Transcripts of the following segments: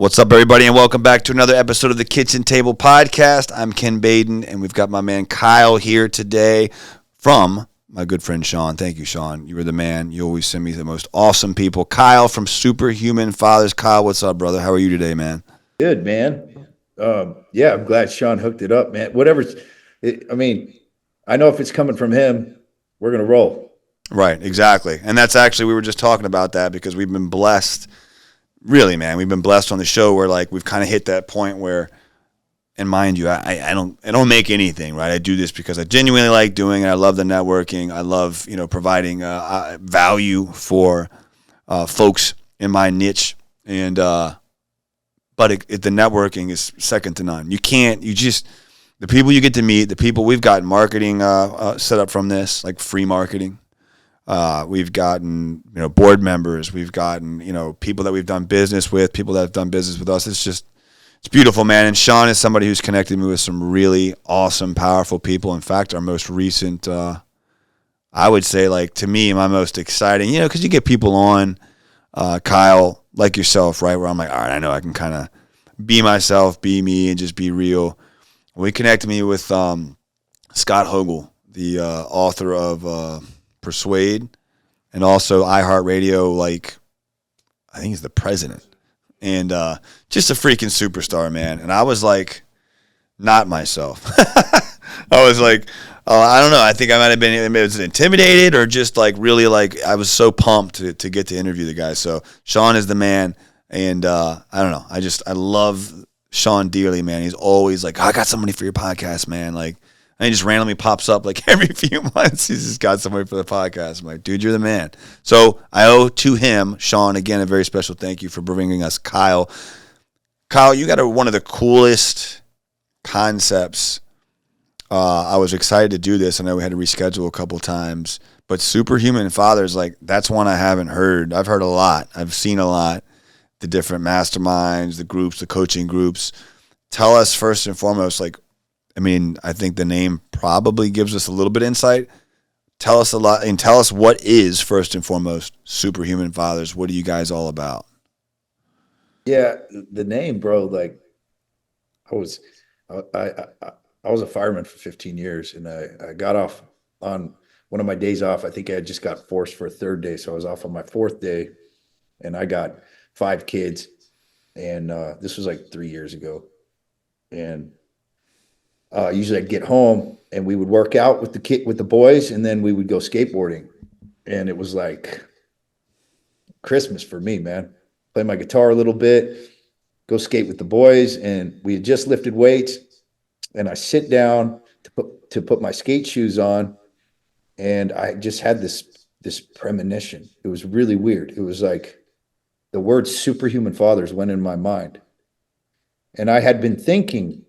What's up, everybody, and welcome back to another episode of the Kitchen Table Podcast. I'm Ken Baden, and we've got my man Kyle here today from my good friend Sean. Thank you, Sean. You are the man. You always send me the most awesome people. Kyle from Superhuman Fathers. Kyle, what's up, brother? How are you today, man? Good, man. Yeah, I'm glad Sean hooked it up, man. I know if it's coming from him, we're going to roll. Right, exactly. And that's actually, we were just talking about that because we've been blessed. Really, man, we've been blessed on the show where like we've kind of hit that point where, and mind you, I don't make anything, right? I do this because I genuinely like doing it. I love the networking. I love providing value for folks in my niche, and but the networking is second to none. The people you get to meet, the people we've gotten marketing set up from this, like free marketing. We've gotten, board members. We've gotten, people that we've done business with, people that have done business with us. It's beautiful, man. And Sean is somebody who's connected me with some really awesome, powerful people. In fact, our most recent, I would say, like, to me, my most exciting, because you get people on, Kyle, like yourself, right, where I'm like, all right, I know I can kind of be myself, be me, and just be real. We connected me with Scott Hogel, the author of Persuade, and also iHeartRadio, like, I think he's the president, and just a freaking superstar, man. And I was like, not myself. I was like, I don't know. I think I might have been, maybe it was intimidated or just like really like I was so pumped to get to interview the guy. So Sean is the man, and I don't know. I love Sean dearly, man. He's always like, I got somebody for your podcast, man. Like. And he just randomly pops up like every few months. He's just got somebody for the podcast. I'm like, dude, you're the man. So I owe to him, Sean, again, a very special thank you for bringing us Kyle. Kyle, you got one of the coolest concepts. I was excited to do this. I know we had to reschedule a couple times. But Superhuman Fathers, like, that's one I haven't heard. I've heard a lot. I've seen a lot. The different masterminds, the groups, the coaching groups. Tell us first and foremost, like, I think the name probably gives us a little bit of insight. Tell us a lot, and tell us what is, first and foremost, Superhuman Fathers. What are you guys all about? Yeah, the name, bro, like, I was a fireman for 15 years, and I got off on one of my days off. I think I had just got forced for a third day, so I was off on my fourth day, and I got 5 kids, and this was like 3 years ago, and usually I'd get home and we would work out with the boys, and then we would go skateboarding. And it was like Christmas for me, man. Play my guitar a little bit, go skate with the boys, and we had just lifted weights. And I sit down to put my skate shoes on, and I just had this premonition. It was really weird. It was like the word Superhuman Fathers went in my mind. And I had been thinking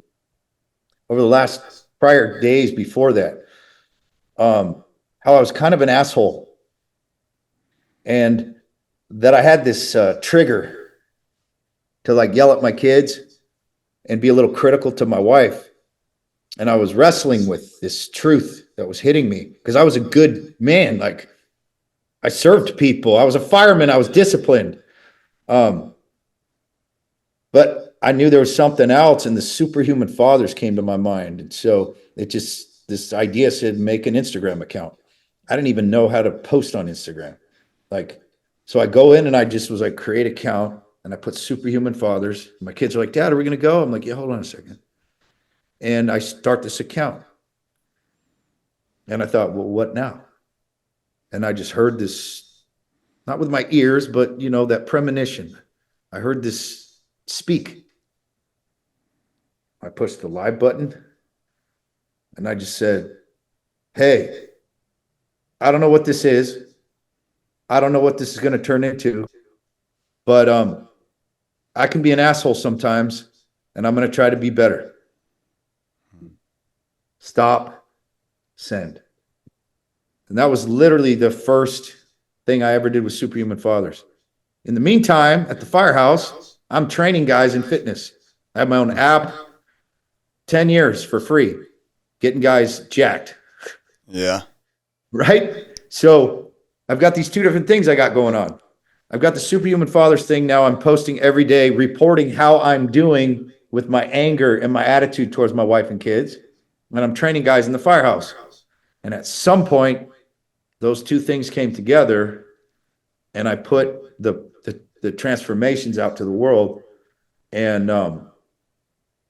over the last prior days before that, how I was kind of an asshole, and that I had this trigger to like yell at my kids and be a little critical to my wife. And I was wrestling with this truth that was hitting me because I was a good man. Like, I served people. I was a fireman. I was disciplined. But I knew there was something else, and the Superhuman Fathers came to my mind. And so this idea said, make an Instagram account. I didn't even know how to post on Instagram. So I go in and I just was like, create account, and I put Superhuman Fathers. My kids are like, Dad, are we going to go? I'm like, yeah, hold on a second. And I start this account. And I thought, well, what now? And I just heard this, not with my ears, but that premonition. I heard this speak. I pushed the live button, and I just said, hey, I don't know what this is. I don't know what this is going to turn into, but I can be an asshole sometimes, and I'm going to try to be better. Stop, send. And that was literally the first thing I ever did with Superhuman Fathers. In the meantime, at the firehouse, I'm training guys in fitness. I have my own app, 10 years for free, getting guys jacked. Yeah. Right? So I've got these two different things I got going on. I've got the Superhuman Fathers thing now. I'm posting every day, reporting how I'm doing with my anger and my attitude towards my wife and kids. And I'm training guys in the firehouse. And at some point, those two things came together, and I put the transformations out to the world, and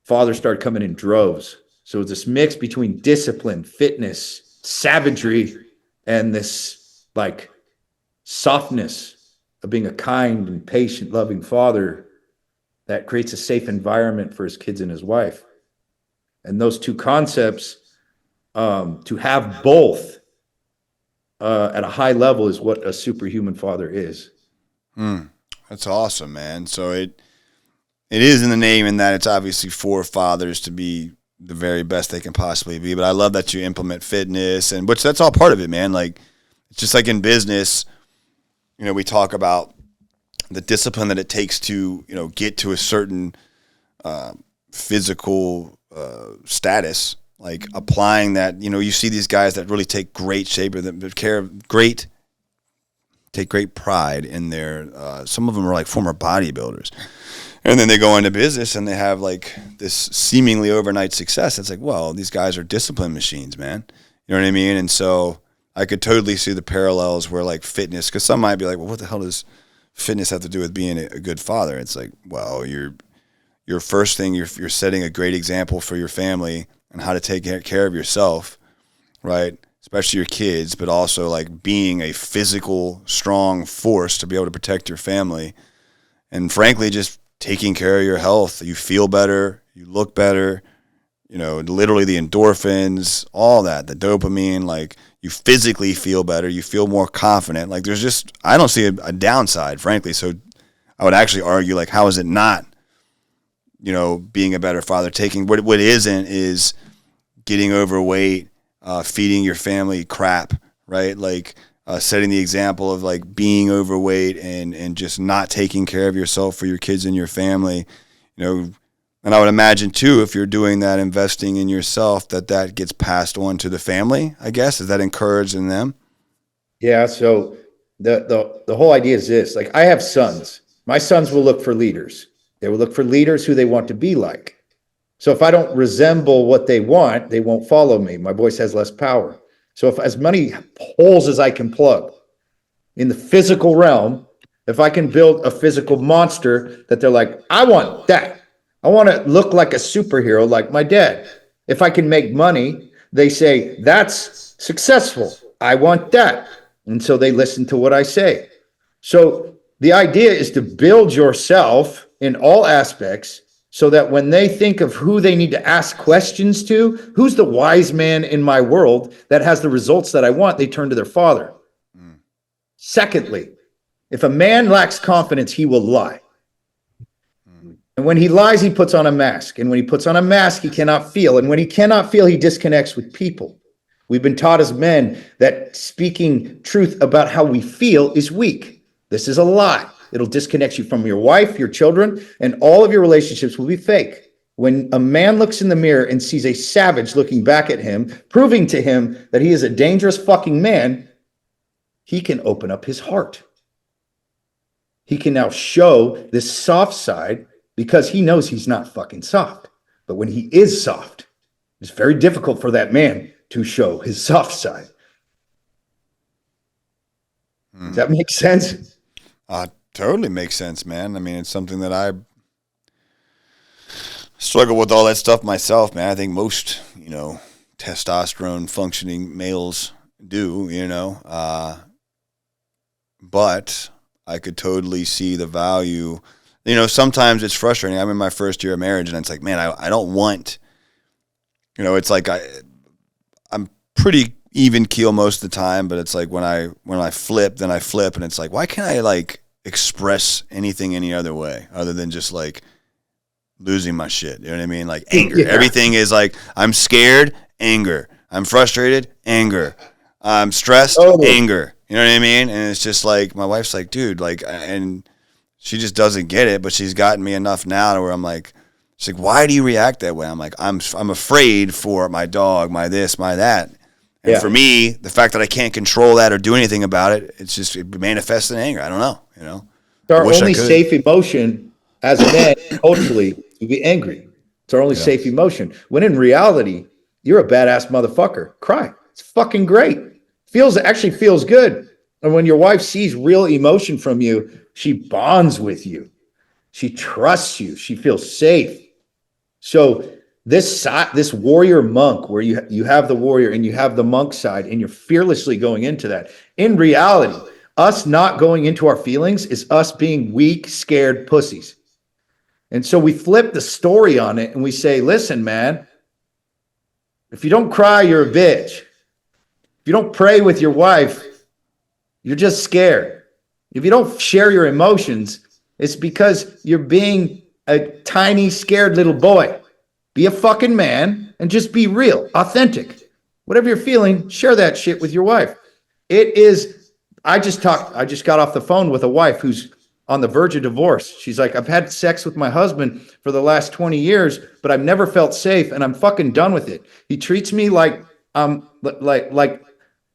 fathers started coming in droves. So it's this mix between discipline, fitness, savagery, and this like softness of being a kind and patient, loving father that creates a safe environment for his kids and his wife. And those two concepts, to have both at a high level, is what a superhuman father is. That's awesome, man. So it is in the name, in that it's obviously for fathers to be the very best they can possibly be. But I love that you implement fitness, and which that's all part of it, man. Like, it's just like in business, you know, we talk about the discipline that it takes to, you know, get to a certain physical status. Like applying that, you know, you see these guys that really take great shape, or that take great pride in their, some of them are like former bodybuilders. And then they go into business and they have like this seemingly overnight success. It's like, well, these guys are discipline machines, man. You know what I mean? And so I could totally see the parallels where like fitness, because some might be like, well, what the hell does fitness have to do with being a good father? It's like, well, your first thing, you're setting a great example for your family and how to take care of yourself, right? Especially your kids, but also like being a physical, strong force to be able to protect your family. And frankly, just taking care of your health. You feel better, you look better, you know, literally the endorphins, all that, the dopamine, like you physically feel better, you feel more confident. Like there's just, I don't see a downside, frankly. So I would actually argue, like, how is it not, you know, being a better father? Taking what isn't is getting overweight, feeding your family crap, right? Like setting the example of like being overweight and just not taking care of yourself for your kids and your family, you know. And I would imagine too, if you're doing that, investing in yourself, that gets passed on to the family, I guess. Is that encouraged in them? Yeah. So the whole idea is this: like, I have sons. My sons will look for leaders. They will look for leaders who they want to be like. So if I don't resemble what they want, they won't follow me. My voice has less power. So if as many holes as I can plug in the physical realm, if I can build a physical monster that they're like, I want that. I want to look like a superhero like my dad. If I can make money, they say, that's successful. I want that. And so they listen to what I say. So the idea is to build yourself in all aspects, so that when they think of who they need to ask questions to, who's the wise man in my world that has the results that I want, they turn to their father. Secondly, if a man lacks confidence, he will lie. And when he lies, he puts on a mask. And when he puts on a mask, he cannot feel. And when he cannot feel, he disconnects with people. We've been taught as men that speaking truth about how we feel is weak. This is a lie. It'll disconnect you from your wife, your children, and all of your relationships will be fake. When a man looks in the mirror and sees a savage looking back at him, proving to him that he is a dangerous fucking man, he can open up his heart. He can now show this soft side because he knows he's not fucking soft. But when he is soft, it's very difficult for that man to show his soft side. Does that make sense? Totally makes sense, man. I mean, it's something that I struggle with all that stuff myself, man. I think most, you know, testosterone functioning males do, you know. But I could totally see the value. You know, sometimes it's frustrating. I'm in my first year of marriage, and it's like, man, I don't want, you know, it's like I'm pretty even keel most of the time, but it's like when I flip, then I flip, and it's like, why can't I like express anything any other way other than just like losing my shit? You know what I mean? Like anger. Yeah. Everything is like, I'm scared, anger. I'm frustrated, anger. I'm stressed, anger. You know what I mean? And it's just like, my wife's like, dude, like, and she just doesn't get it, but she's gotten me enough now to where I'm like, she's like, why do you react that way? I'm like, I'm afraid for my dog, my this, my that. And for me, the fact that I can't control that or do anything about it, it manifests in anger. I don't know, you know? I our wish I only could. safe emotion as men culturally to be angry. It's our only safe emotion. When in reality, you're a badass motherfucker. Cry. It's fucking great. Actually feels good. And when your wife sees real emotion from you, she bonds with you. She trusts you. She feels safe. So this warrior monk, where you have the warrior and you have the monk side, and you're fearlessly going into that. In reality, us not going into our feelings is us being weak, scared pussies. And so we flip the story on it and we say, listen, man, if you don't cry, you're a bitch. If you don't pray with your wife, you're just scared. If you don't share your emotions, it's because you're being a tiny, scared little boy. Be a fucking man and just be real, authentic. Whatever you're feeling, share that shit with your wife. It is, I just got off the phone with a wife who's on the verge of divorce. She's like, I've had sex with my husband for the last 20 years, but I've never felt safe and I'm fucking done with it. He treats me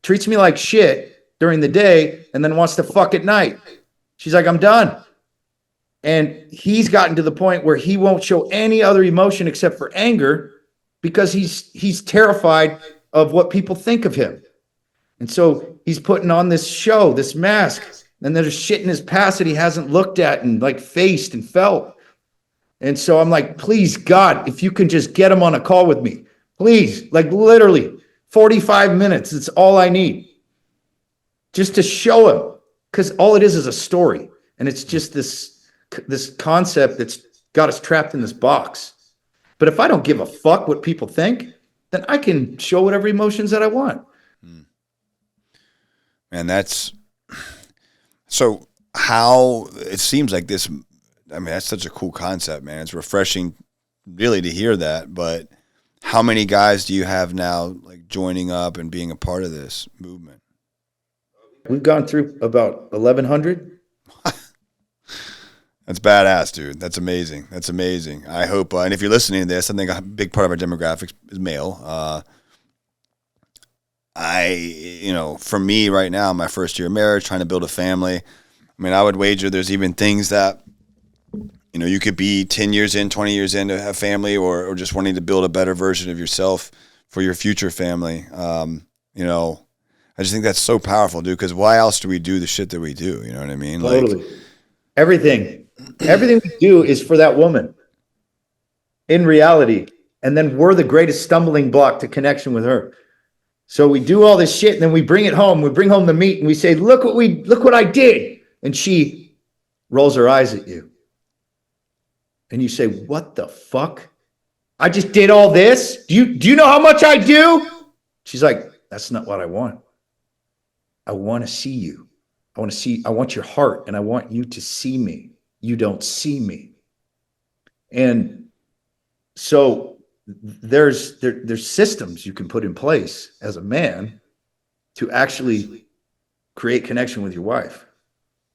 treats me like shit during the day and then wants to fuck at night. She's like, I'm done. And he's gotten to the point where he won't show any other emotion except for anger because he's terrified of what people think of him. And so he's putting on this show, this mask, and there's shit in his past that he hasn't looked at and like faced and felt. And so I'm like, please, God, if you can just get him on a call with me, please, like literally 45 minutes. It's all I need just to show him, because all it is a story. And it's just this concept that's got us trapped in this box. But if I don't give a fuck what people think, then I can show whatever emotions that I want. And that's so how it seems like this. I mean, that's such a cool concept, man. It's refreshing really to hear that. But how many guys do you have now like joining up and being a part of this movement? We've gone through about 1,100. That's badass, dude. That's amazing. That's amazing. I hope, and if you're listening to this, I think a big part of our demographics is male. For me right now, my first year of marriage, trying to build a family. I mean, I would wager there's even things that, you could be 10 years in, 20 years in to have family or just wanting to build a better version of yourself for your future family. I just think that's so powerful, dude, because why else do we do the shit that we do? You know what I mean? Totally. Like, Everything we do is for that woman in reality. And then we're the greatest stumbling block to connection with her. So we do all this shit and then we bring it home. We bring home the meat and we say, look what I did. And she rolls her eyes at you. And you say, what the fuck? I just did all this? Do you know how much I do? She's like, that's not what I want. I want to see you. I want your heart, and I want you to see me. You don't see me. And so there's systems you can put in place as a man to actually create connection with your wife.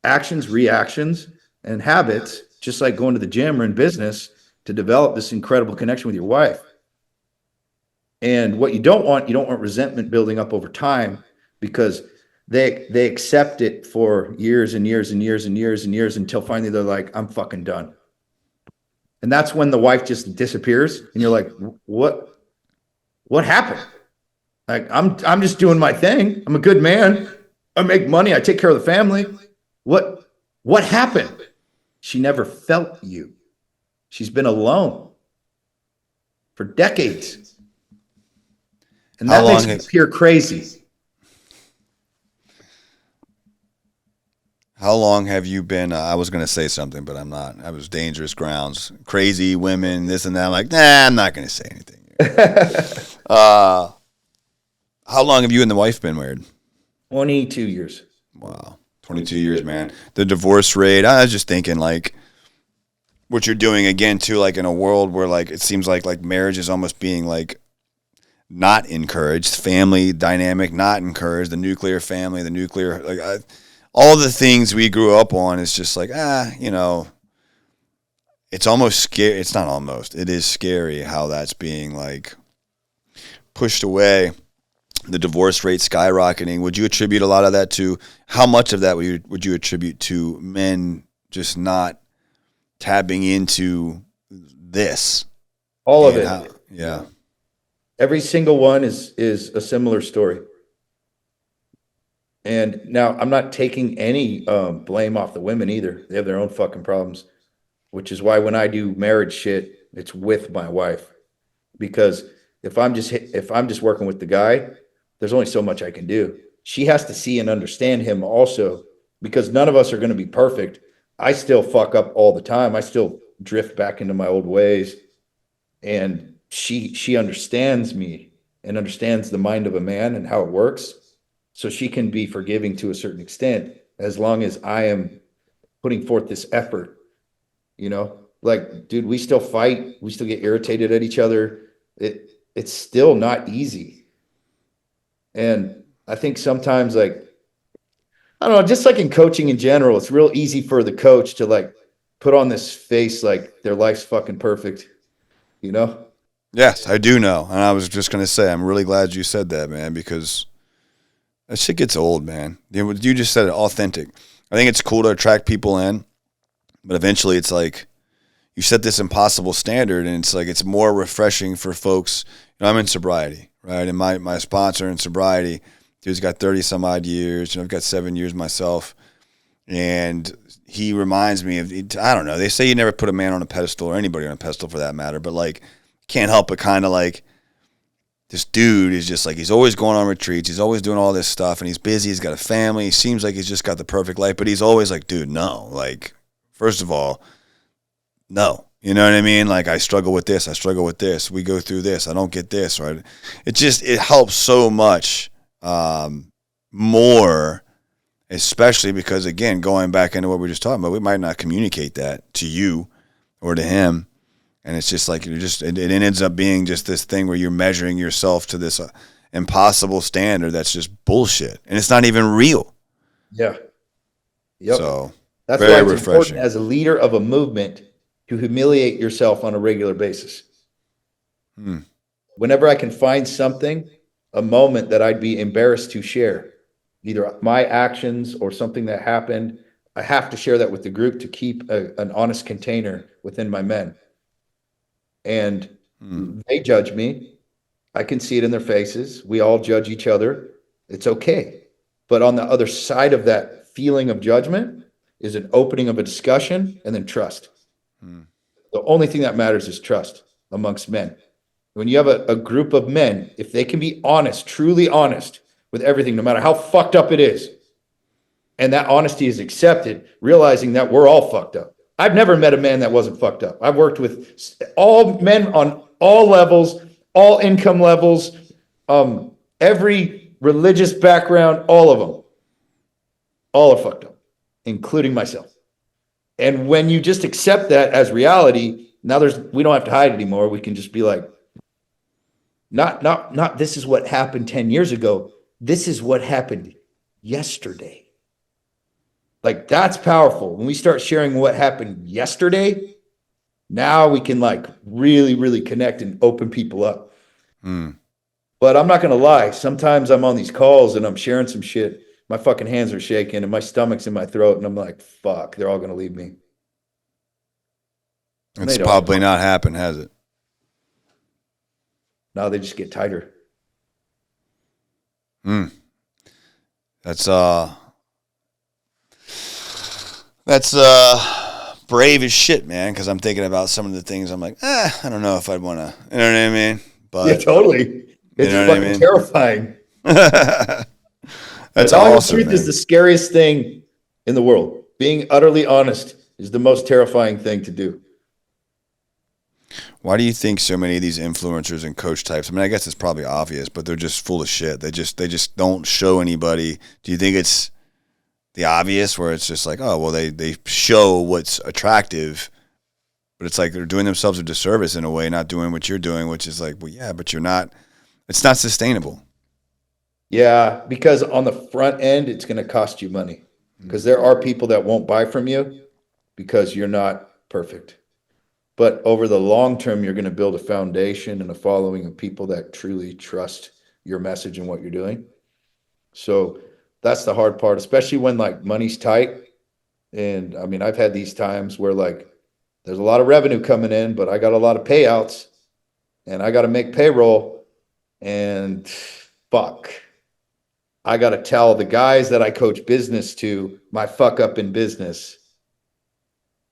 Actions, reactions, and habits, just like going to the gym or in business, to develop this incredible connection with your wife. And what you don't want resentment building up over time, because they accept it for years and years and years and years and years until finally they're like, I'm fucking done. And that's when the wife just disappears and you're like, what happened? Like, I'm just doing my thing. I'm a good man. I make money. I take care of the family. What happened? She never felt you. She's been alone for decades. And that makes me appear crazy. How long have you been, I was going to say something, but I'm not. I was dangerous grounds, crazy women, this and that. I'm like, nah, I'm not going to say anything. How long have you and the wife been married? 22 years. Wow. 22 years, man. The divorce rate, I was just thinking like what you're doing again too, like in a world where like it seems like marriage is almost being like not encouraged, family dynamic not encouraged, the nuclear family, the nuclear, like all the things we grew up on is just like, it's almost scary. It's not almost. It is scary how that's being like pushed away. The divorce rate skyrocketing. Would you attribute a lot of that to, how much of that would you attribute to men just not tapping into this All of and it. how, yeah. Every single one is a similar story. And now I'm not taking any blame off the women either. They have their own fucking problems, which is why when I do marriage shit, it's with my wife. Because if I'm just working with the guy, there's only so much I can do. She has to see and understand him also, because none of us are going to be perfect. I still fuck up all the time. I still drift back into my old ways, and she understands me and understands the mind of a man and how it works, so she can be forgiving to a certain extent as long as I am putting forth this effort. Like, dude, we still fight, we still get irritated at each other. It's still not easy. And I think sometimes, like, I don't know, just like in coaching in general, it's real easy for the coach to like put on this face like their life's fucking perfect, you know? Yes, I do know. And I was just going to say, I'm really glad you said that, man, because that shit gets old, man. You just said it, authentic. I think it's cool to attract people in, but eventually it's like you set this impossible standard, and it's like it's more refreshing for folks. I'm in sobriety, right? And my sponsor in sobriety, dude's got 30 some odd years. I've got 7 years myself. And he reminds me of, I don't know, they say you never put a man on a pedestal, or anybody on a pedestal for that matter, but like, can't help but kind of like, this dude is just like, he's always going on retreats. He's always doing all this stuff, and he's busy. He's got a family. He seems like he's just got the perfect life, but he's always like, dude, no. Like, first of all, no. You know what I mean? Like, I struggle with this. I struggle with this. We go through this. I don't get this, right? It helps so much more, especially because, again, going back into what we were just talking about, we might not communicate that to you or to him. And it's just like, it ends up being just this thing where you're measuring yourself to this impossible standard that's just bullshit. And it's not even real. Yeah. Yep. So that's very why it's refreshing. important as a leader of a movement to humiliate yourself on a regular basis. Whenever I can find something, a moment that I'd be embarrassed to share, either my actions or something that happened, I have to share that with the group to keep an honest container within my men. And they judge me. I can see it in their faces. We all judge each other. It's okay. But on the other side of that feeling of judgment is an opening of a discussion and then trust. The only thing that matters is trust amongst men. When you have a group of men, if they can be honest, truly honest with everything, no matter how fucked up it is, and that honesty is accepted, realizing that we're all fucked up. I've never met a man that wasn't fucked up. I've worked with all men on all levels, all income levels, every religious background, all of them. All are fucked up, including myself. And when you just accept that as reality, now we don't have to hide anymore. We can just be like, not this is what happened 10 years ago. This is what happened yesterday. Like, that's powerful. When we start sharing what happened yesterday, now we can like really, really connect and open people up. But I'm not going to lie. Sometimes I'm on these calls and I'm sharing some shit. My fucking hands are shaking and my stomach's in my throat. And I'm like, fuck, they're all going to leave me. It's probably not happened, has it? No, they just get tighter. That's brave as shit, man, because I'm thinking about some of the things I'm like, I don't know if I'd want to, you know what I mean? But yeah, totally. It's fucking terrifying. That's telling awesome, the truth is the scariest thing in the world. Being utterly honest is the most terrifying thing to do. Why do you think so many of these influencers and coach types, I mean, I guess it's probably obvious, but they're just full of shit. They just don't show anybody. Do you think it's the obvious where it's just like, oh, well, they show what's attractive, but it's like they're doing themselves a disservice in a way, not doing what you're doing, which is like, well, yeah, but you're not, it's not sustainable. Yeah, because on the front end, it's going to cost you money because there are people that won't buy from you because you're not perfect. But over the long term, you're going to build a foundation and a following of people that truly trust your message and what you're doing. So that's the hard part, especially when like money's tight. And I mean, I've had these times where like there's a lot of revenue coming in, but I got a lot of payouts and I got to make payroll and fuck. I got to tell the guys that I coach business to my fuck up in business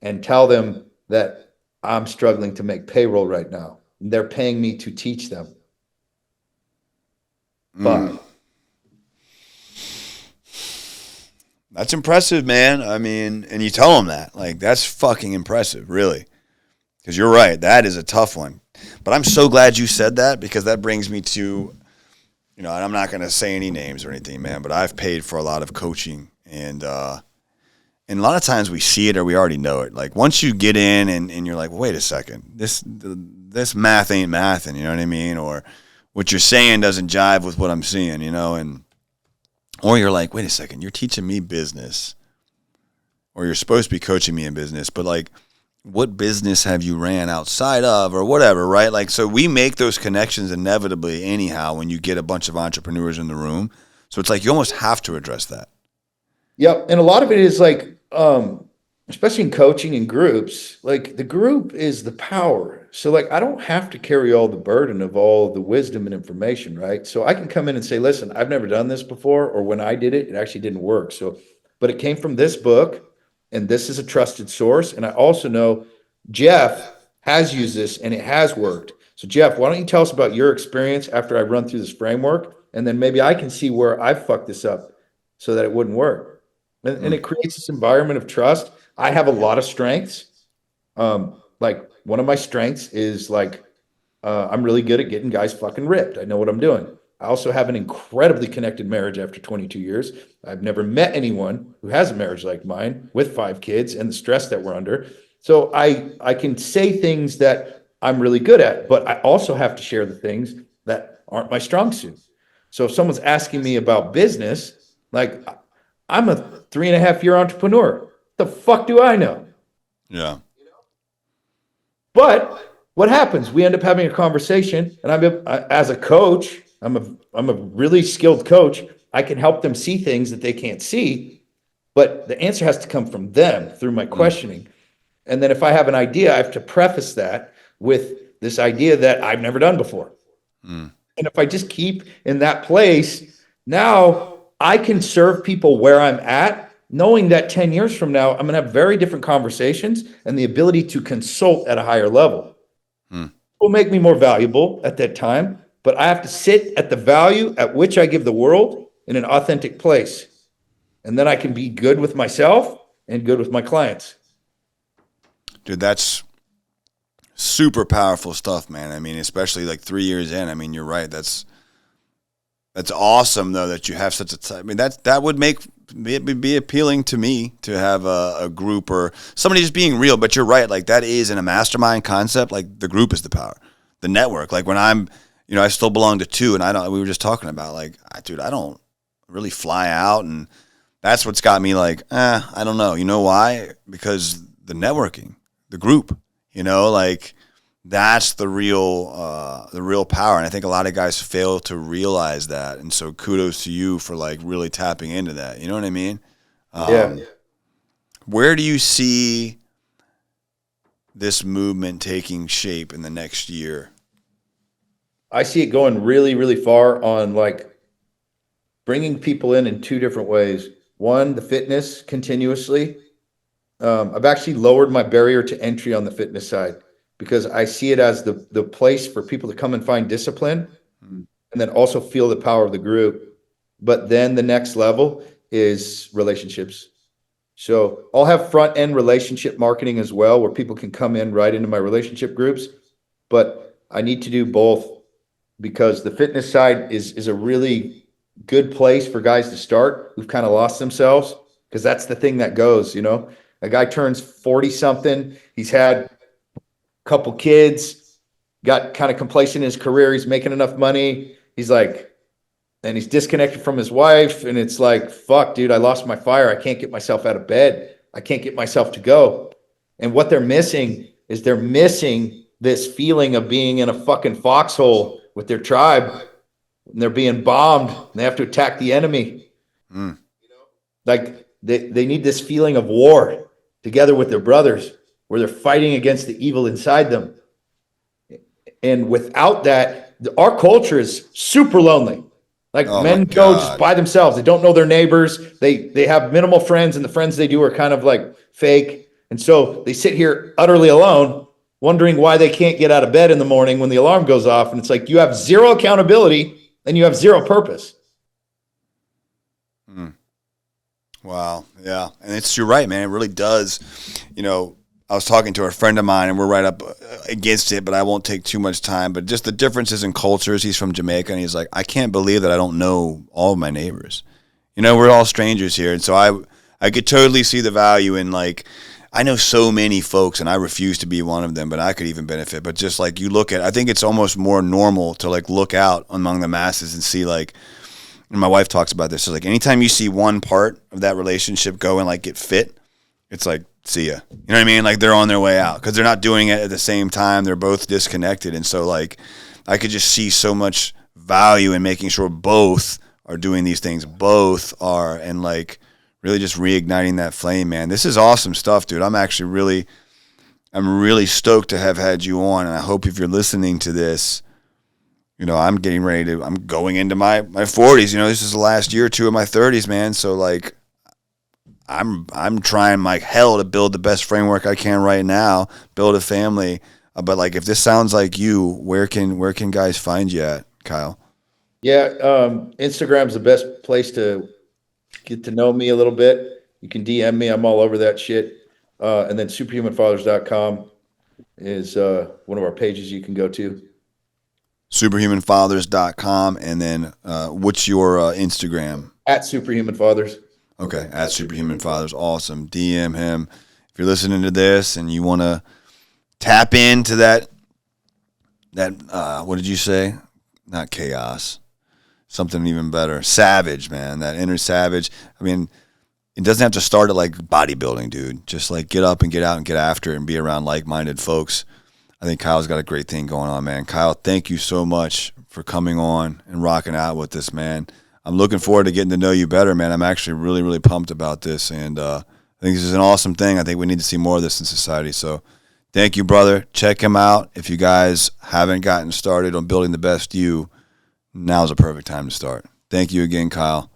and tell them that I'm struggling to make payroll right now. They're paying me to teach them. Mm. Fuck. That's impressive, man. I mean, and you tell them that. Like, that's fucking impressive, really. Because you're right. That is a tough one. But I'm so glad you said that because that brings me to, and I'm not going to say any names or anything, man, but I've paid for a lot of coaching. And a lot of times we see it or we already know it. Like, once you get in and you're like, wait a second, this math ain't mathing, you know what I mean? Or what you're saying doesn't jive with what I'm seeing, or you're like, wait a second, you're teaching me business, or you're supposed to be coaching me in business, but like, what business have you ran outside of, or whatever, right? Like, so we make those connections inevitably, anyhow, when you get a bunch of entrepreneurs in the room. So it's like you almost have to address that. Yep. And a lot of it is like, especially in coaching and groups, like the group is the power. So like I don't have to carry all the burden of all the wisdom and information, right? So I can come in and say, listen, I've never done this before, or when I did it, it actually didn't work. So, but it came from this book, and this is a trusted source. And I also know Jeff has used this and it has worked. So Jeff, why don't you tell us about your experience after I run through this framework? And then maybe I can see where I fucked this up so that it wouldn't work. And Mm. it creates this environment of trust. I have a lot of strengths. Like one of my strengths is like I'm really good at getting guys fucking ripped. I know what I'm doing. I also have an incredibly connected marriage after 22 years. I've never met anyone who has a marriage like mine with 5 kids and the stress that we're under. So I can say things that I'm really good at, but I also have to share the things that aren't my strong suit. So if someone's asking me about business, like I'm a 3.5 year entrepreneur. The fuck do I know? Yeah. But what happens? We end up having a conversation, and as a coach, I'm a really skilled coach. I can help them see things that they can't see, but the answer has to come from them through my Mm. questioning. And then if I have an idea, I have to preface that with this idea that I've never done before. Mm. And if I just keep in that place, now I can serve people where I'm at, knowing that 10 years from now, I'm going to have very different conversations and the ability to consult at a higher level. Mm. Will make me more valuable at that time, but I have to sit at the value at which I give the world in an authentic place. And then I can be good with myself and good with my clients. Dude, that's super powerful stuff, man. I mean, especially like 3 years in. I mean, you're right. That's awesome though that you have such a. I mean, that would make it be appealing to me to have a group or somebody just being real. But you're right. Like that is in a mastermind concept. Like the group is the power, the network. Like when I'm, I still belong to two, and I don't. We were just talking about like, dude, I don't really fly out, and that's what's got me like, I don't know. You know why? Because the networking, the group. Like that's the real power, and I think a lot of guys fail to realize that. And so, kudos to you for like really tapping into that. You know what I mean? Yeah. Where do you see this movement taking shape in the next year? I see it going really, really far on like bringing people in 2 different ways. One, the fitness continuously. I've actually lowered my barrier to entry on the fitness side because I see it as the place for people to come and find discipline and then also feel the power of the group. But then the next level is relationships. So I'll have front end relationship marketing as well, where people can come in right into my relationship groups. But I need to do both because the fitness side is a really good place for guys to start who've kind of lost themselves because that's the thing that goes. A guy turns 40 something, he's had a couple kids, got kind of complacent in his career, he's making enough money, he's like, and he's disconnected from his wife, and it's like, fuck, dude, I lost my fire, I can't get myself out of bed, I can't get myself to go. And what they're missing is they're missing this feeling of being in a fucking foxhole with their tribe, and they're being bombed and they have to attack the enemy. Mm. Like they need this feeling of war together with their brothers, where they're fighting against the evil inside them. And without that, our culture is super lonely. Like Oh my men go just God. by themselves. They don't know their neighbors. They have minimal friends, and the friends they do are kind of like fake. And so they sit here utterly alone, wondering why they can't get out of bed in the morning when the alarm goes off. And it's like you have zero accountability and you have zero purpose. Wow. Yeah. And you're right, man. It really does. I was talking to a friend of mine and we're right up against it, but I won't take too much time. But just the differences in cultures. He's from Jamaica and he's like, I can't believe that I don't know all of my neighbors. We're all strangers here. And so I could totally see the value in like, I know so many folks and I refuse to be one of them, but I could even benefit. But just like you look at, I think it's almost more normal to like look out among the masses and see like, and my wife talks about this. So like anytime you see one part of that relationship go and like get fit, it's like, see ya. You know what I mean? Like they're on their way out because they're not doing it at the same time. They're both disconnected. And so like I could just see so much value in making sure both are doing these things. Both are, and like really just reigniting that flame, man. This is awesome stuff, dude. I'm really stoked to have had you on. And I hope if you're listening to this, I'm going into my 40s. This is the last year or two of my 30s, man. So like, I'm trying like hell to build the best framework I can right now, build a family. But like, if this sounds like you, where can guys find you at, Kyle? Yeah, Instagram's the best place to get to know me a little bit. You can DM me. I'm all over that shit. And then superhumanfathers.com is one of our pages you can go to. Superhumanfathers.com. And then what's your Instagram? At Superhuman Okay, at Superhuman Fathers. Awesome. DM him. If you're listening to this and you want to tap into that what did you say? Not chaos. Something even better. Savage, man. That inner savage. I mean, it doesn't have to start at like bodybuilding, dude. Just like get up and get out and get after it and be around like-minded folks. I think Kyle's got a great thing going on, man. Kyle, thank you so much for coming on and rocking out with this, man. I'm looking forward to getting to know you better, man. I'm actually really, really pumped about this, and I think this is an awesome thing. I think we need to see more of this in society. So thank you, brother. Check him out. If you guys haven't gotten started on building the best you, now's a perfect time to start. Thank you again, Kyle.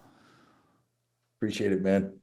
Appreciate it, man.